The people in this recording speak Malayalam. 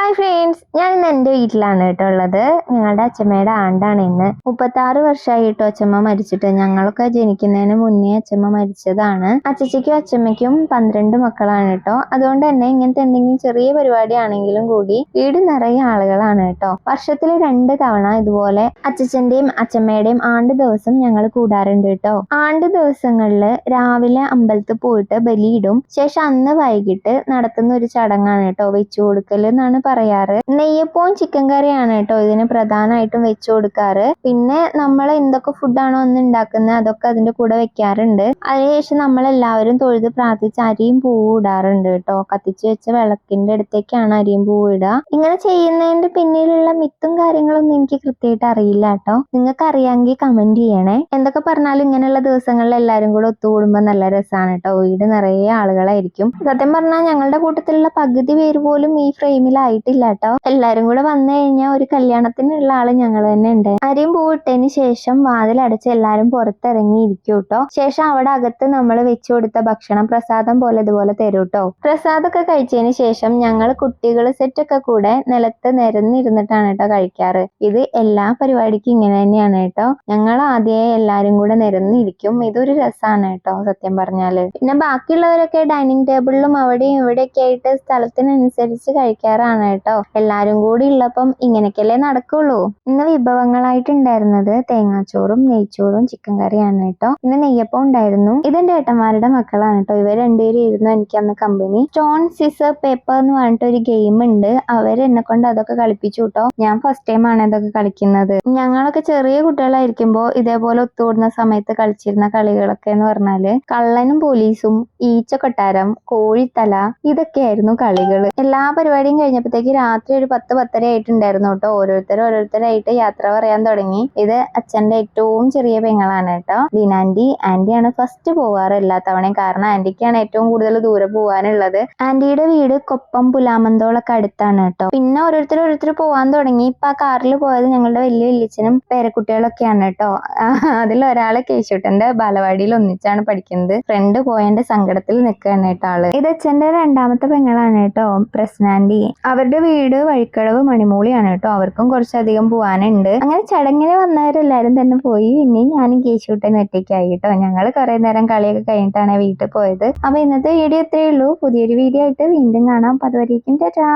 ഹായ് ഫ്രണ്ട്സ്, ഞാൻ ഇന്ന് എൻ്റെ വീട്ടിലാണ് കേട്ടോ ഉള്ളത്. ഞങ്ങളുടെ അച്ഛമ്മയുടെ ആണ്ടാണ് ഇന്ന്. 36 വർഷമായി കേട്ടോ അച്ഛമ്മ മരിച്ചിട്ട്. ഞങ്ങളൊക്കെ ജനിക്കുന്നതിന് മുന്നേ അച്ഛമ്മ മരിച്ചതാണ്. അച്ഛച്ചയ്ക്കും അച്ഛമ്മയ്ക്കും 12 മക്കളാണ് കേട്ടോ. അതുകൊണ്ട് തന്നെ ഇങ്ങനത്തെ എന്തെങ്കിലും ചെറിയ പരിപാടി ആണെങ്കിലും കൂടി വീട് നിറയെ ആളുകളാണ് കേട്ടോ. വർഷത്തിൽ 2 തവണ ഇതുപോലെ അച്ഛച്ചന്റെയും അച്ഛമ്മയുടെയും ആണ്ട് ദിവസം ഞങ്ങൾ കൂടാറുണ്ട് കേട്ടോ. ആണ്ട് ദിവസങ്ങളിൽ രാവിലെ അമ്പലത്തിൽ പോയിട്ട് ബലിയിടും. ശേഷം അന്ന് വൈകിട്ട് നടത്തുന്ന ഒരു ചടങ്ങാണ് കേട്ടോ വെച്ചു കൊടുക്കൽ എന്നാണ് പറയാറ്. നെയ്യപ്പവും ചിക്കൻ കറിയാണ് കേട്ടോ ഇതിന് പ്രധാനമായിട്ടും വെച്ചു കൊടുക്കാറ്. പിന്നെ നമ്മൾ എന്തൊക്കെ ഫുഡാണോ അന്ന് ഉണ്ടാക്കുന്നത് അതൊക്കെ അതിന്റെ കൂടെ വെക്കാറുണ്ട്. അതിനുശേഷം നമ്മളെല്ലാവരും തൊഴുത് പ്രാർത്ഥിച്ച് അരിയും പൂവും ഇടാറുണ്ട് കേട്ടോ. കത്തിച്ച് വെച്ച വിളക്കിന്റെ അടുത്തേക്കാണ് അരിയും പൂവും ഇടുക. ഇങ്ങനെ ചെയ്യുന്നതിന്റെ പിന്നിലുള്ള മിത്തും കാര്യങ്ങളൊന്നും എനിക്ക് കൃത്യമായിട്ട് അറിയില്ല കേട്ടോ. നിങ്ങൾക്ക് അറിയാമെങ്കിൽ കമന്റ് ചെയ്യണേ. എന്തൊക്കെ പറഞ്ഞാലും ഇങ്ങനെയുള്ള ദിവസങ്ങളിൽ എല്ലാവരും കൂടെ ഒത്തുകൂടുമ്പോൾ നല്ല രസമാണ് കേട്ടോ. വീട് നിറയെ ആളുകളായിരിക്കും. സത്യം പറഞ്ഞാൽ ഞങ്ങളുടെ കൂട്ടത്തിലുള്ള പകുതി പേര് പോലും ഈ ഫ്രെയിമിലായിട്ടില്ല കേട്ടോ. എല്ലാരും കൂടെ വന്നു കഴിഞ്ഞാൽ ഒരു കല്യാണത്തിനുള്ള ആള് ഞങ്ങൾ തന്നെ ഉണ്ട്. അരിയും പൂവിട്ടതിന് ശേഷം വാതിലടച്ച് എല്ലാരും പുറത്തിറങ്ങി ഇരിക്കും കേട്ടോ. ശേഷം അവിടെ അകത്ത് നമ്മൾ വെച്ചു കൊടുത്ത ഭക്ഷണം പ്രസാദം പോലെ ഇതുപോലെ തരും കേട്ടോ. പ്രസാദമൊക്കെ കഴിച്ചതിന് ശേഷം ഞങ്ങൾ കുട്ടികൾ സെറ്റൊക്കെ കൂടെ നിലത്ത് നിരന്നിരുന്നിട്ടാണ് കേട്ടോ കഴിക്കാറ്. ഇത് എല്ലാ പരിപാടിക്കും ഇങ്ങനെ തന്നെയാണ് കേട്ടോ. ഞങ്ങൾ ആദ്യമേ എല്ലാരും കൂടെ നിരന്നിരിക്കും. ഇതൊരു രസമാണ് കേട്ടോ സത്യം പറഞ്ഞാല്. പിന്നെ ബാക്കിയുള്ളവരൊക്കെ ഡൈനിങ് ടേബിളിലും അവിടെയും ഇവിടെയൊക്കെ ആയിട്ട് സ്ഥലത്തിനനുസരിച്ച് കഴിക്കാറാണ് കേട്ടോ. എല്ലാരും കൂടി ഉള്ളപ്പം ഇങ്ങനെയൊക്കെയല്ലേ നടക്കുള്ളൂ. ഇന്ന് വിഭവങ്ങളായിട്ടുണ്ടായിരുന്നത് തേങ്ങാച്ചോറും നെയ്ച്ചോറും ചിക്കൻ കറിയാണ് കേട്ടോ. പിന്നെ നെയ്യപ്പം ഉണ്ടായിരുന്നു. ഇതെന്റെ ഏട്ടന്മാരുടെ മക്കളാണ് കേട്ടോ. ഇവർ രണ്ടുപേരും ഇരുന്നു എനിക്ക് അന്ന് കമ്പനി. സ്റ്റോൺ സിസർ പേപ്പർ എന്ന് പറഞ്ഞിട്ട് ഒരു ഗെയിം ഉണ്ട്. അവർ എന്നെ കൊണ്ട് അതൊക്കെ കളിപ്പിച്ചു കേട്ടോ. ഞാൻ ഫസ്റ്റ് ടൈം ആണ് ഇതൊക്കെ കളിക്കുന്നത്. ഞങ്ങളൊക്കെ ചെറിയ കുട്ടികളായിരിക്കുമ്പോ ഇതേപോലെ ഒത്തുകൂടുന്ന സമയത്ത് കളിച്ചിരുന്ന കളികളൊക്കെ എന്ന് പറഞ്ഞാല് കള്ളനും പോലീസും, ഈച്ച കൊട്ടാരം, കോഴിത്തല, ഇതൊക്കെയായിരുന്നു കളികൾ. എല്ലാ പരിപാടിയും കഴിഞ്ഞപ്പോഴത്തേക്ക് രാത്രി ഒരു 10-10:30 ആയിട്ടുണ്ടായിരുന്നു കേട്ടോ. ഓരോരുത്തരായിട്ട് യാത്ര പറയാൻ തുടങ്ങി. ഇത് അച്ഛന്റെ ഏറ്റവും ചെറിയ പെങ്ങളാണ് കേട്ടോ, ബീനാൻറ്റി. ആന്റിയാണ് ഫസ്റ്റ് പോവാറ് എല്ലാ തവണയും. കാരണം ആന്റിക്കാണ് ഏറ്റവും കൂടുതൽ ദൂരെ പോവാനുള്ളത്. ആന്റിയുടെ വീട് കൊപ്പം പുലാമന്തോളൊക്കെ അടുത്താണ് കേട്ടോ. പിന്നെ ഓരോരുത്തർ പോവാൻ തുടങ്ങി. ഇപ്പൊ ആ കാറിൽ പോയത് ഞങ്ങളുടെ വലിയ വല്യച്ഛനും പേരക്കുട്ടികളൊക്കെയാണ് കേട്ടോ. അതിലൊരാള് കേശുട്ടന്റെ ബാലവാടിയിൽ ഒന്നിച്ചാണ് പഠിക്കുന്നത്. ഫ്രണ്ട് പോയതിന്റെ സങ്കടത്തിൽ നിൽക്കുകയാണ് കേട്ടോ ആള്. ഇത് അച്ഛന്റെ രണ്ടാമത്തെ പെങ്ങളാണ് കേട്ടോ, പ്രശ്നാൻറ്റി. അവരുടെ വീട് വഴിക്കടവ് മണിമൂളിയാണ് കേട്ടോ. അവർക്കും കുറച്ചധികം പോവാനുണ്ട്. അങ്ങനെ ചടങ്ങിന് വന്നവരെല്ലാരും തന്നെ പോയി. പിന്നെ ഞാനും കേശുട്ടൻ ഒറ്റയ്ക്കായി കേട്ടോ. ഞങ്ങൾ കുറെ നേരം കളിയൊക്കെ കഴിഞ്ഞിട്ടാണ് വീട്ടിൽ പോയത്. അപ്പൊ ഇന്നത്തെ വീഡിയോ ഇത്രയേ ഉള്ളൂ. പുതിയൊരു വീഡിയോ ആയിട്ട് വീണ്ടും കാണാം. അതുവരേക്കും ടാറ്റാ.